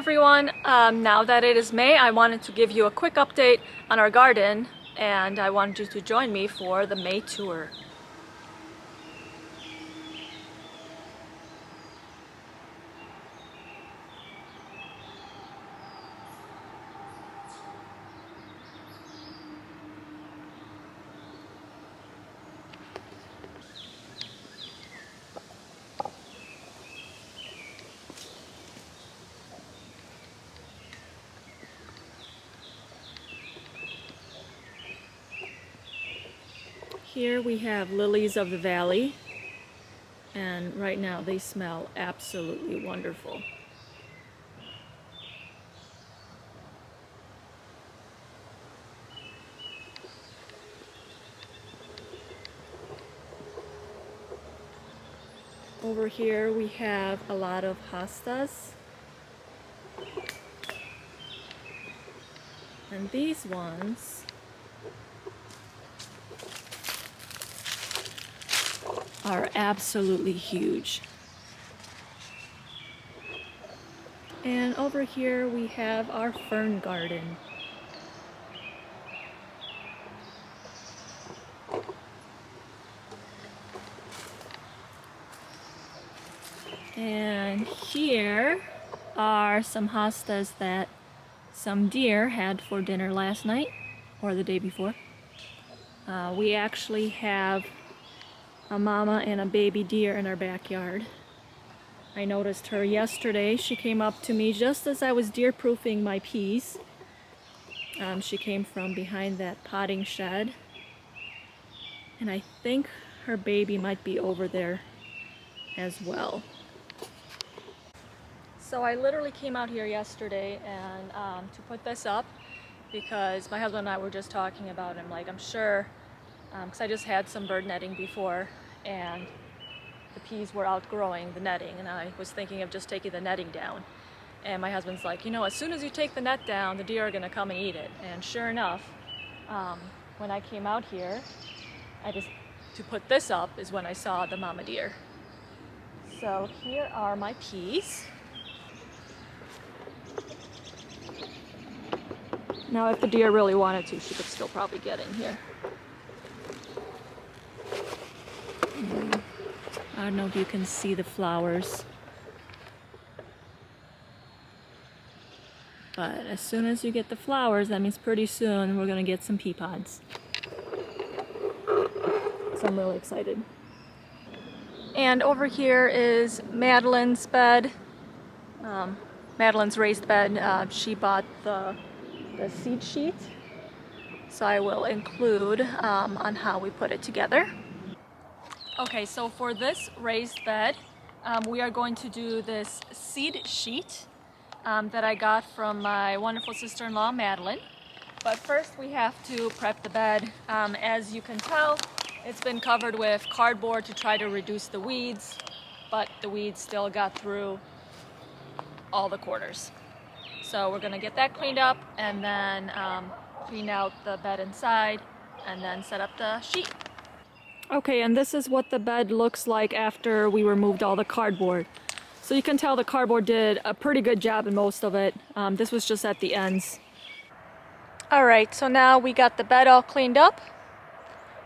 everyone. Now that it is May, I wanted to give you a quick update on our garden, and I wanted you to join me for the May tour. Here we have lilies of the valley, and right now they smell absolutely wonderful. Over here we have a lot of hostas, and these ones are absolutely huge. And over here we have our fern garden. And here are some hostas that some deer had for dinner last night or the day before. We actually have a mama and a baby deer in our backyard. I noticed her yesterday. She came up to me just as I was deer proofing my peas. She came from behind that potting shed, and I think her baby might be over there as well. So I literally came out here yesterday and to put this up because my husband and I were just talking about it. I'm sure, because I just had some bird netting before and the peas were outgrowing the netting, and I was thinking of just taking the netting down. And my husband's like, you know, as soon as you take the net down, the deer are gonna come and eat it. And sure enough, when I came out here, to put this up is when I saw the mama deer. So here are my peas. Now, if the deer really wanted to, she could still probably get in here. I don't know if you can see the flowers. But as soon as you get the flowers, that means pretty soon we're gonna get some pea pods. So I'm really excited. And over here is Madeline's bed. Madeline's raised bed. She bought the seed sheet, so I will include on how we put it together. Okay, so for this raised bed, we are going to do this seed sheet that I got from my wonderful sister-in-law, Madeline. But first we have to prep the bed. As you can tell, it's been covered with cardboard to try to reduce the weeds, but the weeds still got through all the corners. So we're gonna get that cleaned up and then clean out the bed inside and then set up the sheet. Okay, and this is what the bed looks like after we removed all the cardboard. So you can tell the cardboard did a pretty good job in most of it. This was just at the ends. All right, so now we got the bed all cleaned up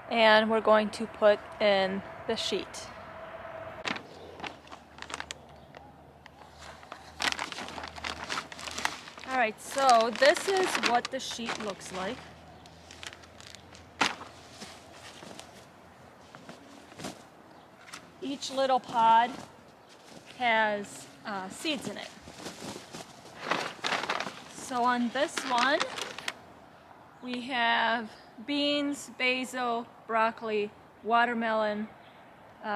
and we're going to put in the sheet. All right, so this is what the sheet looks like. Each little pod has seeds in it. So on this one, we have beans, basil, broccoli, watermelon,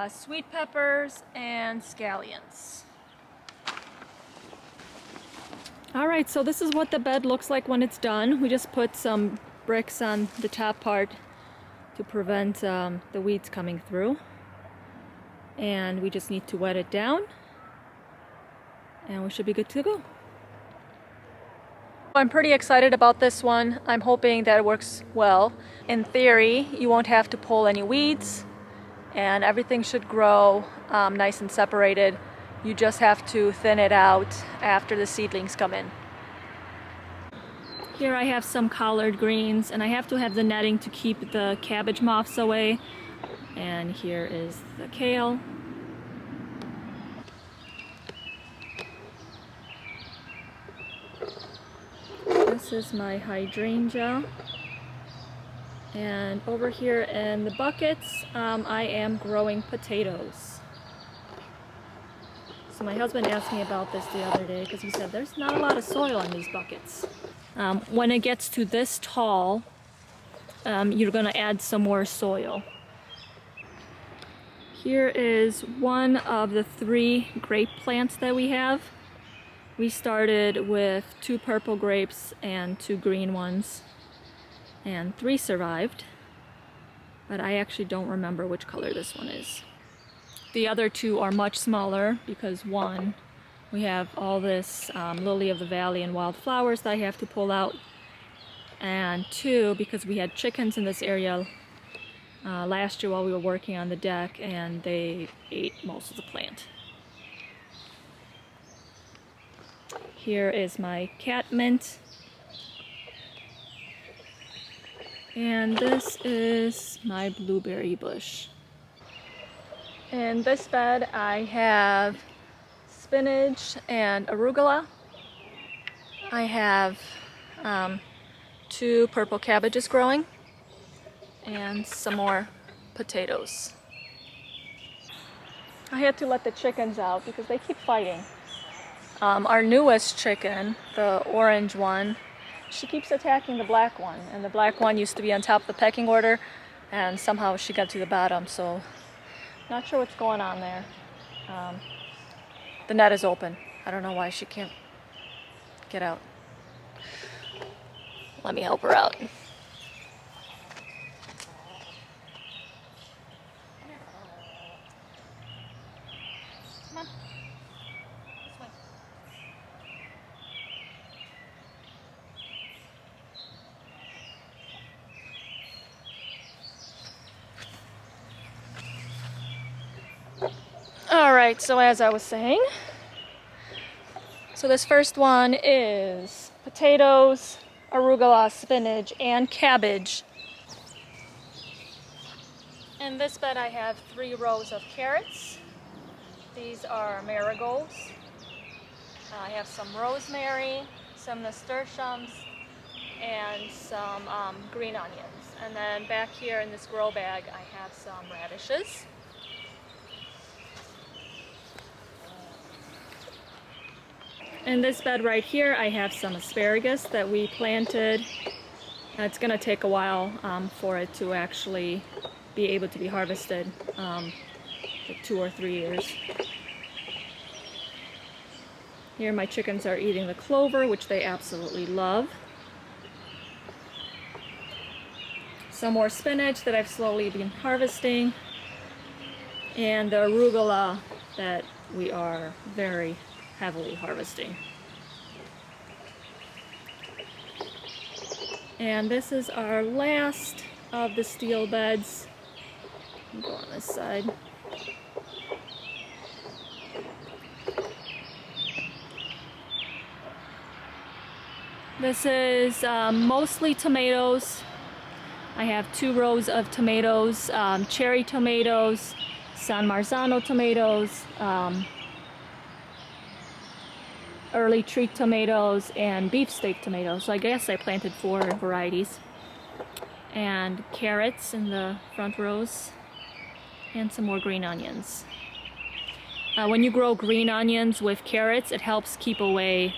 sweet peppers, and scallions. Alright, so this is what the bed looks like when it's done. We just put some bricks on the top part to prevent the weeds coming through. And we just need to wet it down and we should be good to go. I'm pretty excited about this one. I'm hoping that it works well. In theory, you won't have to pull any weeds and everything should grow nice and separated. You just have to thin it out after the seedlings come in. Here I have some collard greens, and I have to have the netting to keep the cabbage moths away. And here is the kale. This is my hydrangea. And over here in the buckets, I am growing potatoes. So my husband asked me about this the other day because he said there's not a lot of soil in these buckets. When it gets to this tall, you're going to add some more soil. Here is one of the 3 grape plants that we have. We started with 2 purple grapes and 2 green ones, and 3 survived, but I actually don't remember which color this one is. The other 2 are much smaller because 1, we have all this lily of the valley and wildflowers that I have to pull out, and 2, because we had chickens in this area last year while we were working on the deck, and they ate most of the plant. Here is my catmint. And this is my blueberry bush. In this bed I have spinach and arugula. I have 2 purple cabbages growing and some more potatoes. I had to let the chickens out because they keep fighting. Our newest chicken, the orange one, she keeps attacking the black one, and the black one used to be on top of the pecking order, and somehow she got to the bottom, so not sure what's going on there. The net is open. I don't know why she can't get out. Let me help her out. Come on. This way. Alright, so as I was saying, so this first one is potatoes, arugula, spinach, and cabbage. In this bed I have 3 rows of carrots. These are marigolds. I have some rosemary, some nasturtiums, and some green onions. And then back here in this grow bag I have some radishes. In this bed right here I have some asparagus that we planted. It's going to take a while for it to actually be able to be harvested, like 2 or 3 years. Here my chickens are eating the clover, which they absolutely love. Some more spinach that I've slowly been harvesting, and the arugula that we are very heavily harvesting. And this is our last of the steel beds. I'll go on this side. This is mostly tomatoes. I have 2 rows of tomatoes, cherry tomatoes, San Marzano tomatoes, early treat tomatoes, and beefsteak tomatoes. So I guess I planted 4 varieties. And carrots in the front rows, and some more green onions. When you grow green onions with carrots, it helps keep away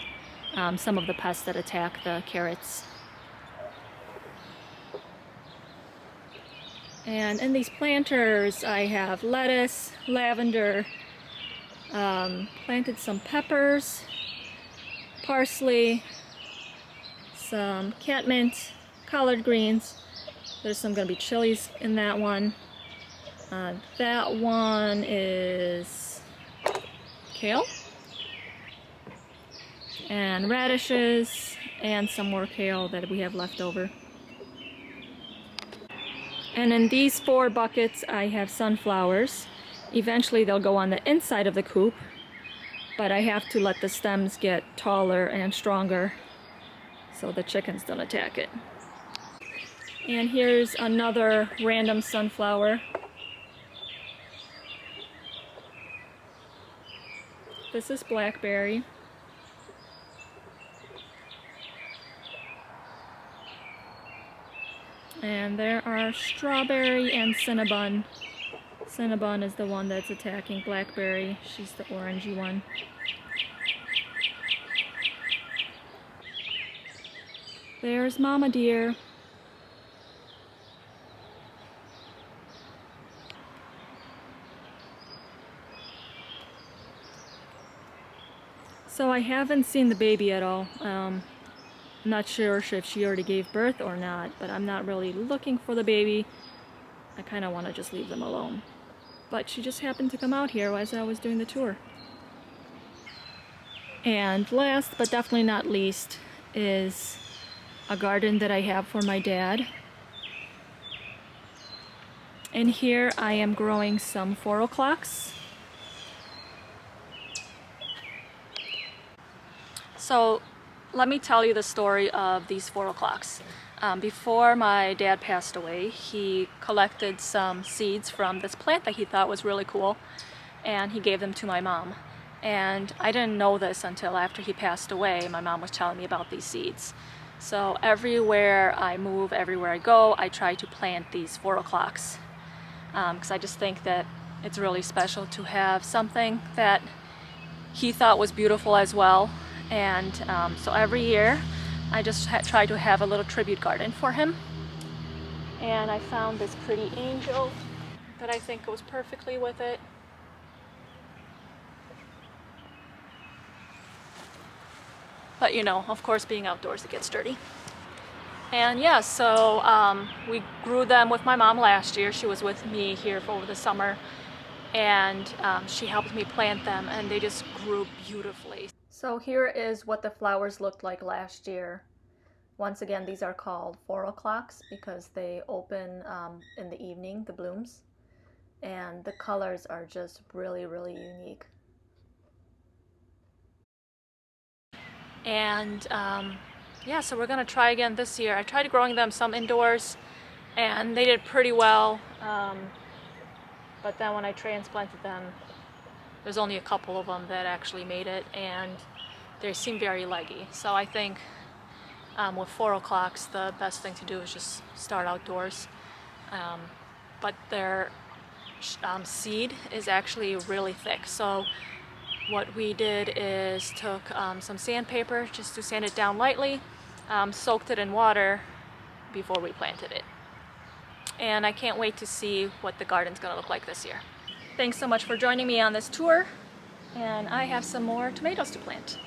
some of the pests that attack the carrots. And in these planters I have lettuce, lavender, planted some peppers, parsley, some catmint, collard greens. There's some going to be chilies in that one. That one is kale and radishes and some more kale that we have left over. And in these 4 buckets I have sunflowers. Eventually they'll go on the inside of the coop. but I have to let the stems get taller and stronger so the chickens don't attack it. And here's another random sunflower. This is blackberry. And there are strawberry and cinnabon. Cinnabon is the one that's attacking blackberry. She's the orangey one. There's Mama Deer. So I haven't seen the baby at all. I'm not sure if she already gave birth or not, but I'm not really looking for the baby. I kind of want to just leave them alone. But she just happened to come out here as I was doing the tour. And last but definitely not least is a garden that I have for my dad. And here I am growing some 4 o'clocks. So let me tell you the story of these 4 o'clocks. Before my dad passed away, he collected some seeds from this plant that he thought was really cool, and he gave them to my mom. And I didn't know this until after he passed away. My mom was telling me about these seeds. So everywhere I move, everywhere I go, I try to plant these 4 o'clocks. Because I just think that it's really special to have something that he thought was beautiful as well. And so every year I just try to have a little tribute garden for him. And I found this pretty angel that I think goes perfectly with it. But you know, of course, being outdoors, it gets dirty. And yeah, so we grew them with my mom last year. She was with me here over the summer, and she helped me plant them, and they just grew beautifully. So here is what the flowers looked like last year. Once again, these are called 4 o'clocks because they open in the evening, the blooms, and the colors are just really, really unique. And yeah, so we're gonna try again this year. I tried growing them some indoors and they did pretty well, but then when I transplanted them, there's only a couple of them that actually made it, and they seem very leggy. So I think with 4 o'clocks, the best thing to do is just start outdoors. But their seed is actually really thick. So what we did is took some sandpaper just to sand it down lightly, soaked it in water before we planted it. And I can't wait to see what the garden's gonna look like this year. Thanks so much for joining me on this tour, and I have some more tomatoes to plant.